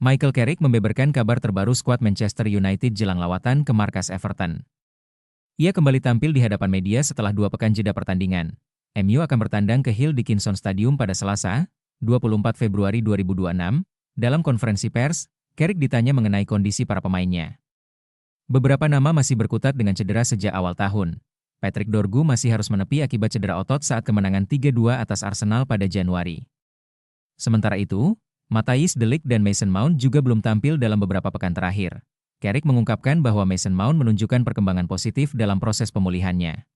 Michael Carrick membeberkan kabar terbaru skuad Manchester United jelang lawatan ke markas Everton. Ia kembali tampil di hadapan media setelah 2 pekan jeda pertandingan. MU akan bertandang ke Hill Dickinson Stadium pada Selasa, 24 Februari 2026. Dalam konferensi pers, Carrick ditanya mengenai kondisi para pemainnya. Beberapa nama masih berkutat dengan cedera sejak awal tahun. Patrick Dorgu masih harus menepi akibat cedera otot saat kemenangan 3-2 atas Arsenal pada Januari. Sementara itu, Matthijs de Ligt dan Mason Mount juga belum tampil dalam beberapa pekan terakhir. Carrick mengungkapkan bahwa Mason Mount menunjukkan perkembangan positif dalam proses pemulihannya.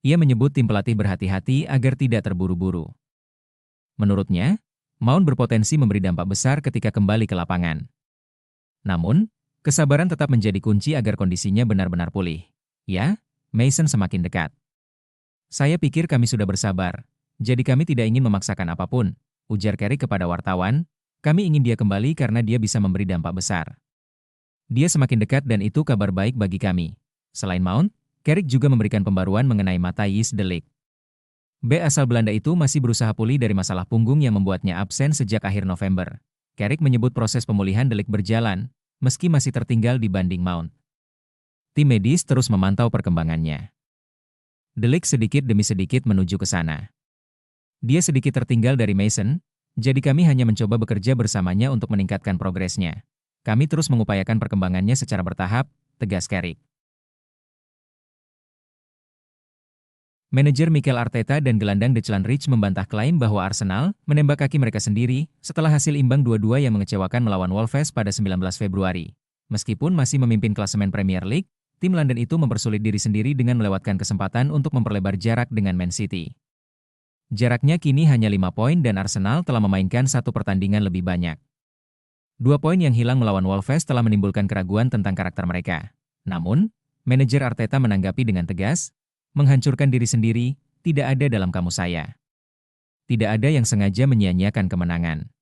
Ia menyebut tim pelatih berhati-hati agar tidak terburu-buru. Menurutnya, Mount berpotensi memberi dampak besar ketika kembali ke lapangan. Namun, kesabaran tetap menjadi kunci agar kondisinya benar-benar pulih. Ya, Mason semakin dekat. Saya pikir kami sudah bersabar, jadi kami tidak ingin memaksakan apapun, ujar Carrick kepada wartawan. Kami ingin dia kembali karena dia bisa memberi dampak besar. Dia semakin dekat dan itu kabar baik bagi kami. Selain Mount, Carrick juga memberikan pembaruan mengenai Matthijs de Ligt. B asal Belanda itu masih berusaha pulih dari masalah punggung yang membuatnya absen sejak akhir November. Carrick menyebut proses pemulihan de Ligt berjalan, meski masih tertinggal dibanding Mount. Tim medis terus memantau perkembangannya. De Ligt sedikit demi sedikit menuju ke sana. Dia sedikit tertinggal dari Mason, jadi kami hanya mencoba bekerja bersamanya untuk meningkatkan progresnya. Kami terus mengupayakan perkembangannya secara bertahap, tegas Carrick. Manajer Mikel Arteta dan gelandang Declan Rice membantah klaim bahwa Arsenal menembak kaki mereka sendiri setelah hasil imbang 2-2 yang mengecewakan melawan Wolves pada 19 Februari. Meskipun masih memimpin klasemen Premier League, tim London itu mempersulit diri sendiri dengan melewatkan kesempatan untuk memperlebar jarak dengan Man City. Jaraknya kini hanya 5 poin dan Arsenal telah memainkan 1 pertandingan lebih banyak. 2 poin yang hilang melawan Wolves telah menimbulkan keraguan tentang karakter mereka. Namun, manajer Arteta menanggapi dengan tegas, menghancurkan diri sendiri, tidak ada dalam kamus saya. Tidak ada yang sengaja menyia-nyiakan kemenangan.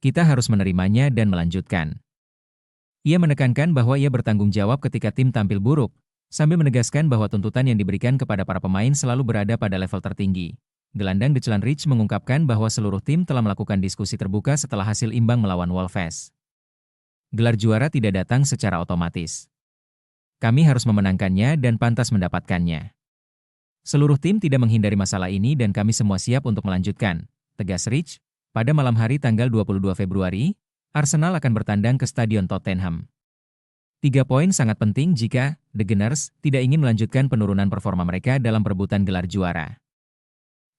Kita harus menerimanya dan melanjutkan. Ia menekankan bahwa ia bertanggung jawab ketika tim tampil buruk, sambil menegaskan bahwa tuntutan yang diberikan kepada para pemain selalu berada pada level tertinggi. Gelandang Declan Rice mengungkapkan bahwa seluruh tim telah melakukan diskusi terbuka setelah hasil imbang melawan Wolves. Gelar juara tidak datang secara otomatis. Kami harus memenangkannya dan pantas mendapatkannya. Seluruh tim tidak menghindari masalah ini dan kami semua siap untuk melanjutkan, tegas Rice. Pada malam hari tanggal 22 Februari, Arsenal akan bertandang ke Stadion Tottenham. 3 poin sangat penting jika The Gunners tidak ingin melanjutkan penurunan performa mereka dalam perebutan gelar juara.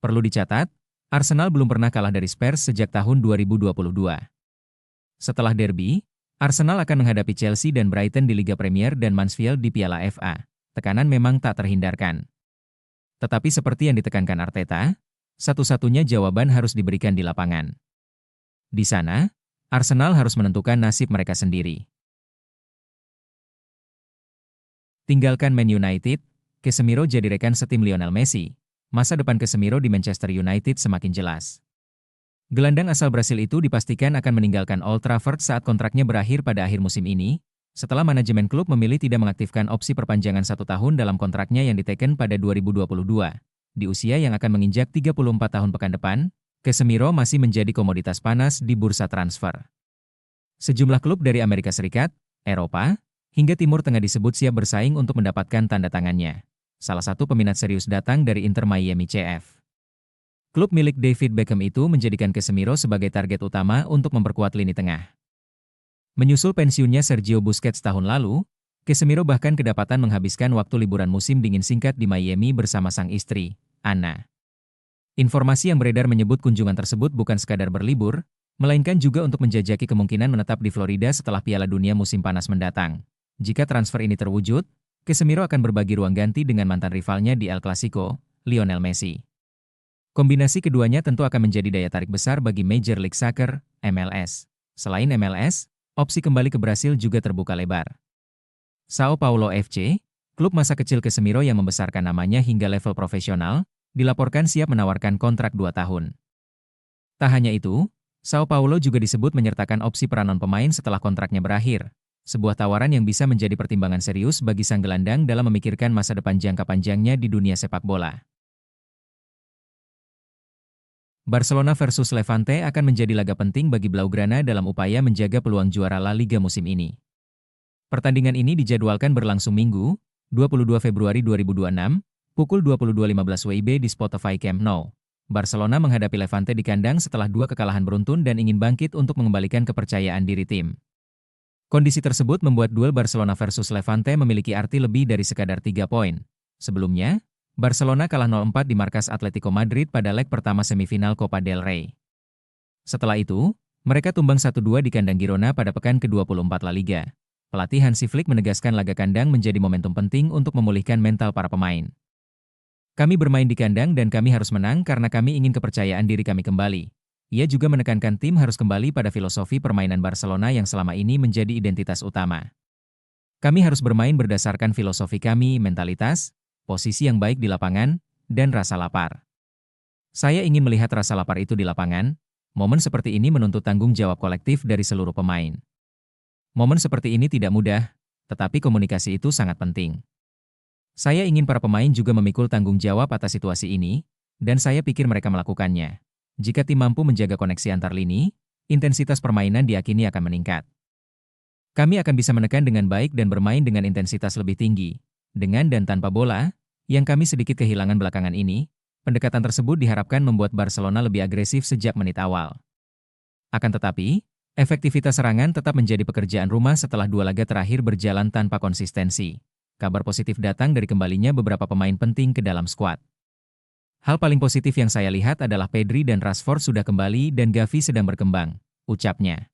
Perlu dicatat, Arsenal belum pernah kalah dari Spurs sejak tahun 2022. Setelah derby, Arsenal akan menghadapi Chelsea dan Brighton di Liga Premier dan Mansfield di Piala FA. Tekanan memang tak terhindarkan. Tetapi seperti yang ditekankan Arteta, satu-satunya jawaban harus diberikan di lapangan. Di sana, Arsenal harus menentukan nasib mereka sendiri. Tinggalkan Man United, Casemiro jadi rekan setim Lionel Messi. Masa depan Casemiro di Manchester United semakin jelas. Gelandang asal Brasil itu dipastikan akan meninggalkan Old Trafford saat kontraknya berakhir pada akhir musim ini, setelah manajemen klub memilih tidak mengaktifkan opsi perpanjangan 1 tahun dalam kontraknya yang diteken pada 2022. Di usia yang akan menginjak 34 tahun pekan depan, Casemiro masih menjadi komoditas panas di bursa transfer. Sejumlah klub dari Amerika Serikat, Eropa, hingga Timur Tengah disebut siap bersaing untuk mendapatkan tanda tangannya. Salah satu peminat serius datang dari Inter Miami CF. Klub milik David Beckham itu menjadikan Casemiro sebagai target utama untuk memperkuat lini tengah. Menyusul pensiunnya Sergio Busquets tahun lalu, Casemiro bahkan kedapatan menghabiskan waktu liburan musim dingin singkat di Miami bersama sang istri, Anna. Informasi yang beredar menyebut kunjungan tersebut bukan sekadar berlibur, melainkan juga untuk menjajaki kemungkinan menetap di Florida setelah Piala Dunia musim panas mendatang. Jika transfer ini terwujud, Casemiro akan berbagi ruang ganti dengan mantan rivalnya di El Clasico, Lionel Messi. Kombinasi keduanya tentu akan menjadi daya tarik besar bagi Major League Soccer, MLS. Selain MLS, opsi kembali ke Brasil juga terbuka lebar. Sao Paulo FC, klub masa kecil Casemiro yang membesarkan namanya hingga level profesional, dilaporkan siap menawarkan kontrak 2 tahun. Tak hanya itu, Sao Paulo juga disebut menyertakan opsi peranan pemain setelah kontraknya berakhir. Sebuah tawaran yang bisa menjadi pertimbangan serius bagi sang gelandang dalam memikirkan masa depan jangka panjangnya di dunia sepak bola. Barcelona versus Levante akan menjadi laga penting bagi Blaugrana dalam upaya menjaga peluang juara La Liga musim ini. Pertandingan ini dijadwalkan berlangsung Minggu, 22 Februari 2026, pukul 22.15 WIB di Spotify Camp Nou. Barcelona menghadapi Levante di kandang setelah 2 kekalahan beruntun dan ingin bangkit untuk mengembalikan kepercayaan diri tim. Kondisi tersebut membuat duel Barcelona versus Levante memiliki arti lebih dari sekadar 3 poin. Sebelumnya, Barcelona kalah 0-4 di markas Atletico Madrid pada leg pertama semifinal Copa del Rey. Setelah itu, mereka tumbang 1-2 di kandang Girona pada pekan ke-24 La Liga. Pelatih Hansi Flick menegaskan laga kandang menjadi momentum penting untuk memulihkan mental para pemain. Kami bermain di kandang dan kami harus menang karena kami ingin kepercayaan diri kami kembali. Ia juga menekankan tim harus kembali pada filosofi permainan Barcelona yang selama ini menjadi identitas utama. Kami harus bermain berdasarkan filosofi kami, mentalitas, posisi yang baik di lapangan, dan rasa lapar. Saya ingin melihat rasa lapar itu di lapangan. Momen seperti ini menuntut tanggung jawab kolektif dari seluruh pemain. Momen seperti ini tidak mudah, tetapi komunikasi itu sangat penting. Saya ingin para pemain juga memikul tanggung jawab atas situasi ini, dan saya pikir mereka melakukannya. Jika tim mampu menjaga koneksi antar lini, intensitas permainan diyakini akan meningkat. Kami akan bisa menekan dengan baik dan bermain dengan intensitas lebih tinggi. Dengan dan tanpa bola, yang kami sedikit kehilangan belakangan ini, pendekatan tersebut diharapkan membuat Barcelona lebih agresif sejak menit awal. Akan tetapi, efektivitas serangan tetap menjadi pekerjaan rumah setelah 2 laga terakhir berjalan tanpa konsistensi. Kabar positif datang dari kembalinya beberapa pemain penting ke dalam skuad. Hal paling positif yang saya lihat adalah Pedri dan Rashford sudah kembali dan Gavi sedang berkembang, ucapnya.